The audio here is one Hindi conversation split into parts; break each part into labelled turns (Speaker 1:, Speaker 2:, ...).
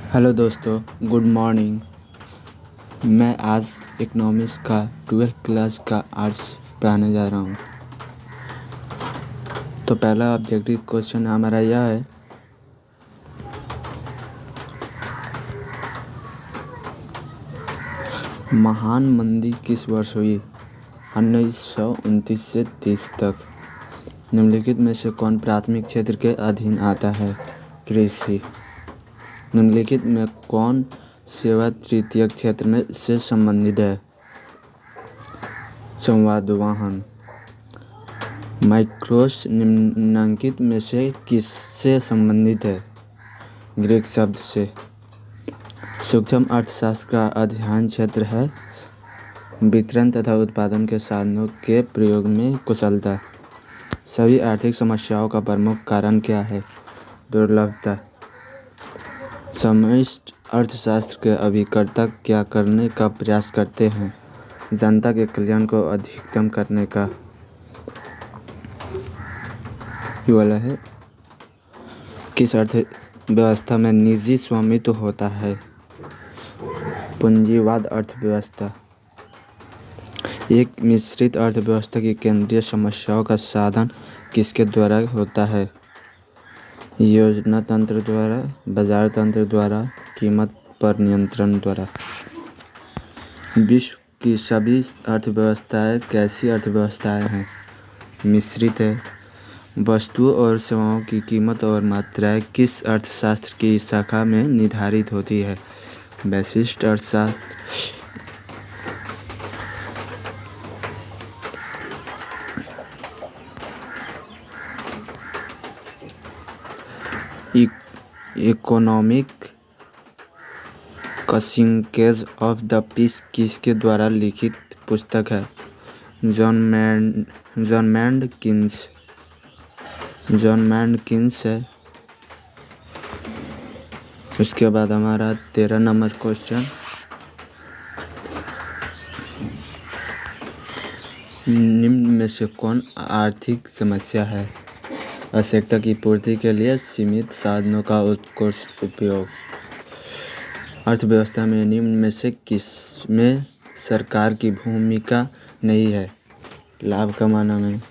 Speaker 1: हेलो दोस्तों, गुड मॉर्निंग। मैं आज इकोनॉमिक्स का 12th क्लास का आर्ट्स पढ़ाने जा रहा हूँ। तो पहला ऑब्जेक्टिव क्वेश्चन हमारा यह है, महान मंदी किस वर्ष हुई? 1929 से 30 तक। निम्नलिखित में से कौन प्राथमिक क्षेत्र के अधीन आता है? कृषि। निम्नलिखित में कौन सेवा तृतीयक क्षेत्र में से संबंधित है? संवादवाहन। माइक्रोस निम्नलिखित में से किससे संबंधित है? ग्रीक शब्द से। सूक्ष्म अर्थशास्त्र का अध्ययन क्षेत्र है वितरण तथा उत्पादन के साधनों के प्रयोग में कुशलता। सभी आर्थिक समस्याओं का प्रमुख कारण क्या है? दुर्लभता। समष्टि अर्थशास्त्र के अभिकर्ता क्या करने का प्रयास करते हैं? जनता के कल्याण को अधिकतम करने का। ये वाला है, किस अर्थव्यवस्था में निजी स्वामित्व होता है? पूंजीवाद अर्थव्यवस्था। एक मिश्रित अर्थव्यवस्था की केंद्रीय समस्याओं का समाधान किसके द्वारा होता है? योजना तंत्र द्वारा, बाजार तंत्र द्वारा, कीमत पर नियंत्रण द्वारा। विश्व की सभी अर्थव्यवस्थाएं कैसी अर्थव्यवस्थाएं हैं? मिश्रित है। वस्तुओं और सेवाओं की कीमत और मात्राएं किस अर्थशास्त्र की शाखा में निर्धारित होती है? वैशिष्ट अर्थशास्त्र। इकोनॉमिक कसिंकेज ऑफ द पीस किसके द्वारा लिखित पुस्तक है? जॉन मैंडकिंस है। उसके बाद हमारा 13 नंबर क्वेश्चन, निम्न में से कौन आर्थिक समस्या है? आवश्यकता की पूर्ति के लिए सीमित साधनों का उत्कृष्ट उपयोग। अर्थव्यवस्था में निम्न में से किसमें सरकार की भूमिका नहीं है? लाभ कमाना में।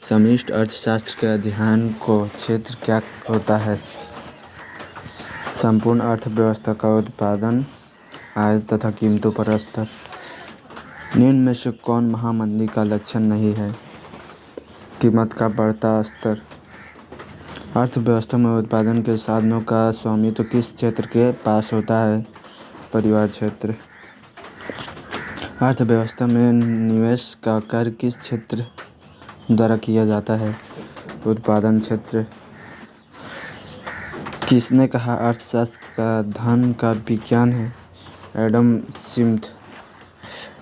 Speaker 1: समष्टि अर्थशास्त्र के अध्ययन को क्षेत्र क्या होता है? संपूर्ण अर्थव्यवस्था का उत्पादन, आय तथा कीमतों पर असर। निम्न में से कौन महामंदी का लक्षण नहीं है? कीमत का बढ़ता स्तर। अर्थव्यवस्था में उत्पादन के साधनों का स्वामित्व किस क्षेत्र के पास होता है? परिवार क्षेत्र। अर्थव्यवस्था में निवेश का कार्य किस क्षेत्र द्वारा किया जाता है? उत्पादन क्षेत्र। किसने कहा अर्थशास्त्र का धन का विज्ञान है? Adam Smith.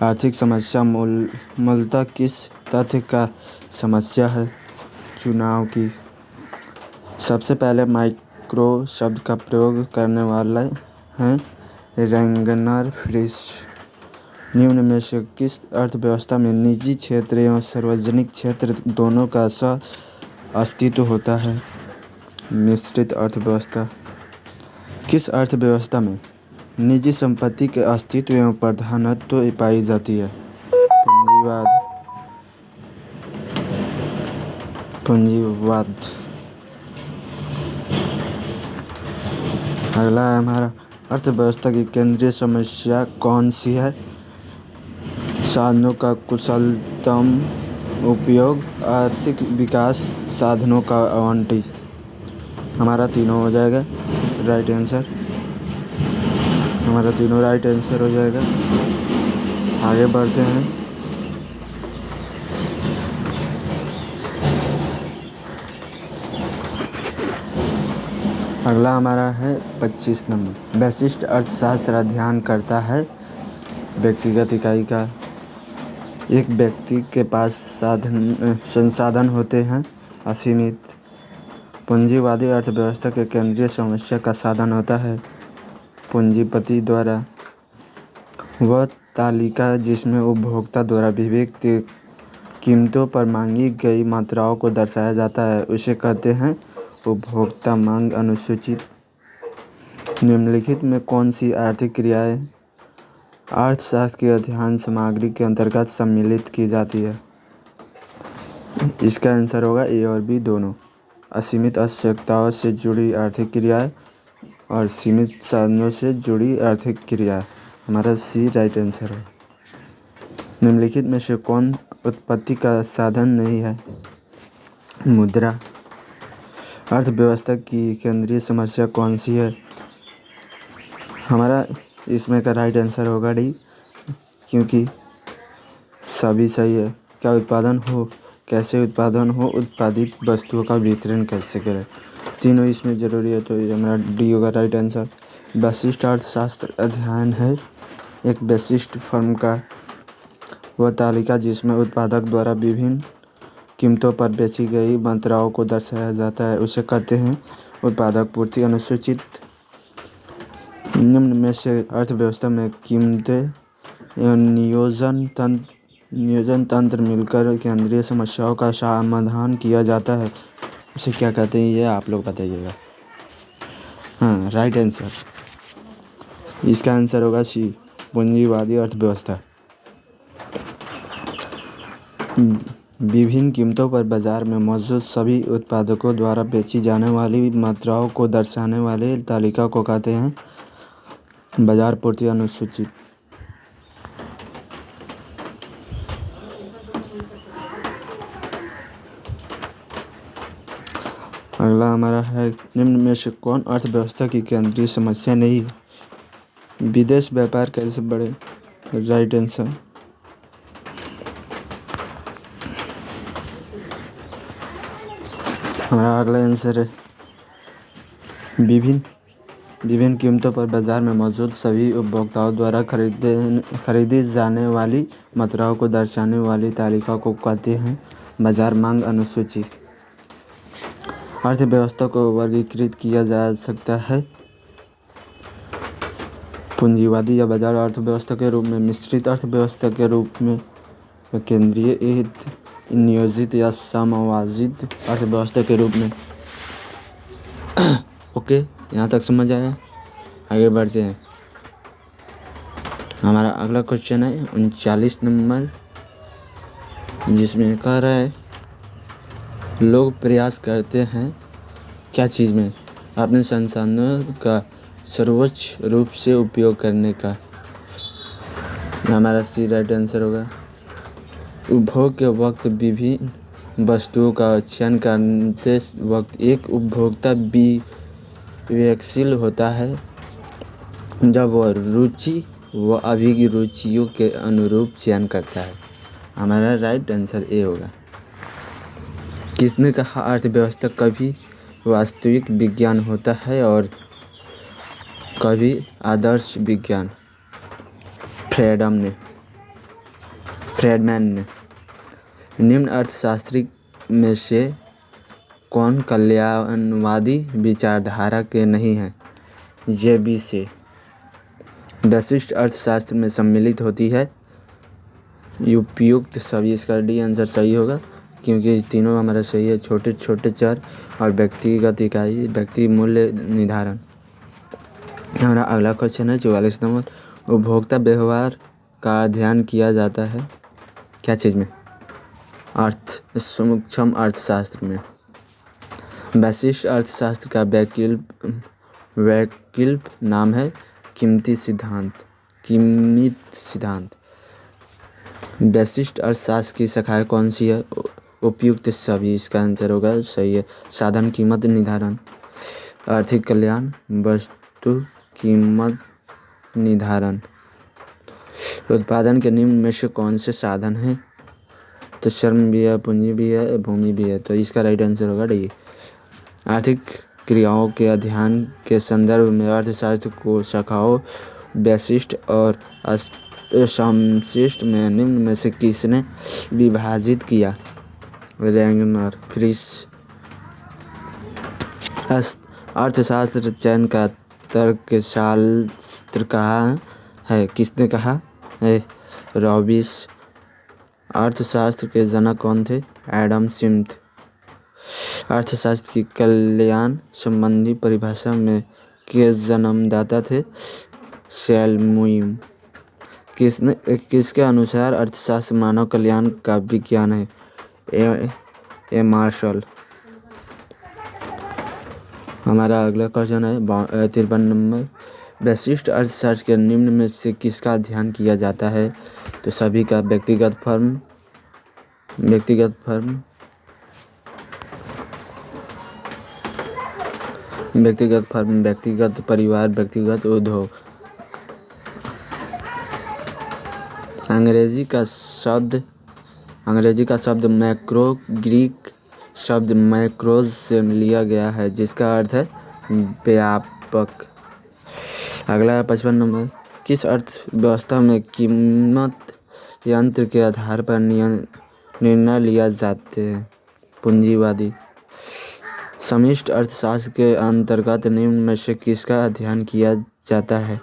Speaker 1: आर्थिक समस्या मूलतः किस तथ्य का समस्या है? चुनाव की। सबसे पहले माइक्रो शब्द का प्रयोग करने वाले हैं रैंगनर फ्रिश। निम्न में से किस अर्थव्यवस्था में निजी क्षेत्र एवं सार्वजनिक क्षेत्र दोनों का सह अस्तित्व होता है? मिश्रित अर्थव्यवस्था। किस अर्थव्यवस्था में निजी संपत्ति के अस्तित्व एवं प्रधानत्व पाई जाती है? पूंजीवाद। अगला है हमारा, अर्थव्यवस्था की केंद्रीय समस्या कौन सी है? साधनों का कुशलतम उपयोग, आर्थिक विकास, साधनों का आवंटन। हमारा तीनों हो जाएगा राइट आंसर। हमारा तीनों राइट आंसर हो जाएगा। आगे बढ़ते हैं। अगला हमारा है 25 नंबर। वैशिष्ट अर्थशास्त्र अध्ययन करता है व्यक्तिगत इकाई का। एक व्यक्ति के पास संसाधन होते हैं असीमित। पूंजीवादी अर्थव्यवस्था के केंद्रीय समस्या का साधन होता है पूंजीपति द्वारा। वह तालिका जिसमें उपभोक्ता द्वारा विविध कीमतों पर मांगी गई मात्राओं को दर्शाया जाता है उसे कहते हैं उपभोक्ता मांग अनुसूची। निम्नलिखित में कौन सी आर्थिक क्रियाएं अर्थशास्त्र के अध्ययन सामग्री के अंतर्गत सम्मिलित की जाती है? इसका आंसर होगा ए और बी दोनों। असीमित आवश्यकताओं से जुड़ी आर्थिक क्रियाएं और सीमित साधनों से जुड़ी आर्थिक क्रियाएं। हमारा सी राइट आंसर है। निम्नलिखित में से कौन उत्पत्ति का साधन नहीं है? मुद्रा। अर्थव्यवस्था की केंद्रीय समस्या कौन सी है? हमारा इसमें का राइट आंसर होगा डी, क्योंकि सभी सही है। क्या उत्पादन हो, कैसे उत्पादन हो, उत्पादित वस्तुओं का वितरण कैसे करें, तीनों इसमें ज़रूरी है, तो ये हमारा डी होगा राइट आंसर। वशिष्ठ अर्थशास्त्र अध्ययन है एक विशिष्ट फर्म का वह तालिका जिसमें उत्पादक द्वारा विभिन्न कीमतों पर बेची गई मात्राओं को दर्शाया जाता है, उसे कहते हैं उत्पादक पूर्ति अनुसूचित। निम्न में से अर्थव्यवस्था में कीमतें एवं नियोजन तंत्र मिलकर केंद्रीय समस्याओं का समाधान किया जाता है, उसे क्या कहते हैं, ये आप लोग बताइएगा। हाँ, राइट आंसर। इसका आंसर होगा सी, पूंजीवादी अर्थव्यवस्था। विभिन्न कीमतों पर बाजार में मौजूद सभी उत्पादकों द्वारा बेची जाने वाली मात्राओं को दर्शाने वाले तालिका को कहते हैं बाजार पूर्ति अनुसूचित। अगला हमारा है निम्न में से कौन अर्थव्यवस्था की केंद्रीय समस्या नहीं है? विदेश व्यापार कैसे बढ़े? Right answer. हमारा अगला आंसर है विभिन्न कीमतों पर बाजार में मौजूद सभी उपभोक्ताओं द्वारा खरीदी जाने वाली मात्राओं को दर्शाने वाली तालिका को कहते हैं बाजार मांग अनुसूची। अर्थव्यवस्था को वर्गीकृत किया जा सकता है पूंजीवादी या बाजार अर्थव्यवस्था के रूप में, मिश्रित अर्थव्यवस्था के रूप में, केंद्रीय नियोजित या समायोजित अर्थव्यवस्था के रूप में। ओके, यहाँ तक समझ आया? आगे बढ़ते हैं। हमारा अगला क्वेश्चन है 39 नंबर, जिसमें कह रहा है लोग प्रयास करते हैं क्या चीज़ में अपने संसाधनों का सर्वोच्च रूप से उपयोग करने का। हमारा सी राइट आंसर होगा। उपभोग के वक्त विभिन्न वस्तुओं का चयन करते वक्त एक उपभोक्ता विवेकशील होता है जब वह रुचि व अभिरुचियों के अनुरूप चयन करता है। हमारा राइट आंसर ए होगा। किसने कहा अर्थव्यवस्था कभी वास्तविक विज्ञान होता है और कभी आदर्श विज्ञान? फ्रेडमैन ने। निम्न अर्थशास्त्री में से कौन कल्याणवादी विचारधारा के नहीं है? ये बी से वशिष्ठ अर्थशास्त्र में सम्मिलित होती है। उपयुक्त सभी, इसका डी आंसर सही होगा, क्योंकि तीनों हमारा सही है। छोटे छोटे चर और व्यक्तिगत इकाई, व्यक्ति मूल्य निर्धारण। हमारा अगला क्वेश्चन है 44 नंबर, उपभोक्ता व्यवहार का अध्ययन किया जाता है क्या चीज़ में? सूक्ष्म अर्थशास्त्र में। वशिष्ठ अर्थशास्त्र का वैकल्पिक नाम है कीमत सिद्धांत। वशिष्ठ अर्थशास्त्र की शाखाएं कौन सी है? उपयुक्त सभी, इसका आंसर होगा सही है। साधन कीमत निर्धारण, आर्थिक कल्याण, वस्तु कीमत निर्धारण। उत्पादन के निम्न में से कौन से साधन हैं? तो श्रम भी है, पूंजी भी है, भूमि भी है, तो इसका राइट आंसर होगा डी। आर्थिक क्रियाओं के अध्ययन के संदर्भ में अर्थशास्त्र को शाखाओं वशिष्ठ और समष्टि में निम्न में से किसने विभाजित किया? रैगनर। फ्रिश। अर्थशास्त्र चयन का तर्कशास्त्र कहा है? किसने कहा है? रॉबिन्स। अर्थशास्त्र के जनक कौन थे? Adam Smith. अर्थशास्त्र की कल्याण संबंधी परिभाषा में के जन्मदाता थे? सैमुअल। किसके अनुसार अर्थशास्त्र मानव कल्याण का विज्ञान है? ए मार्शल। हमारा अगला क्वेश्चन है 53 नंबर। वैशिष्ट अर्थशास्त्र के निम्न में से किसका अध्ययन किया जाता है? तो सभी का। व्यक्तिगत फर्म, व्यक्तिगत परिवार, व्यक्तिगत उद्योग। अंग्रेजी का शब्द मैक्रो ग्रीक शब्द मैक्रोज से लिया गया है जिसका अर्थ है व्यापक। अगला है 55 नंबर। किस अर्थव्यवस्था में कीमत यंत्र के आधार पर निर्णय लिया जाते हैं? पूंजीवादी। समष्टि अर्थशास्त्र के अंतर्गत निम्न में से किसका अध्ययन किया जाता है?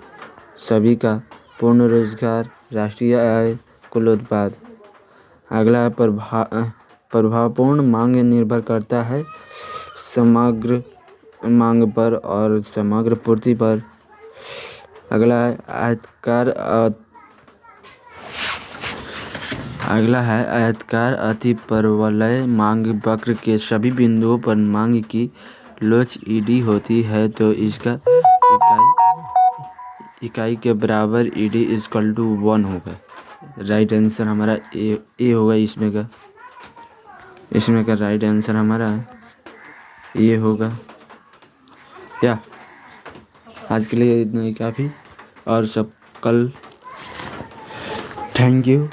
Speaker 1: सभी का। पूर्ण रोजगार, राष्ट्रीय आय, कुल उत्पाद। अगला है प्रभावपूर्ण मांग निर्भर करता है समग्र मांग पर और समग्र पूर्ति पर। अगला है आयताकार अतिपरवलय मांग वक्र के सभी बिंदुओं पर मांग की लोच ईडी होती है तो इसका इकाई के बराबर ईडी इक्वल टू 1 होगा। राइट आंसर हमारा ए होगा। इसमें का राइट आंसर हमारा ये होगा। या आज के लिए इतना ही काफ़ी और सब कल। Thank you.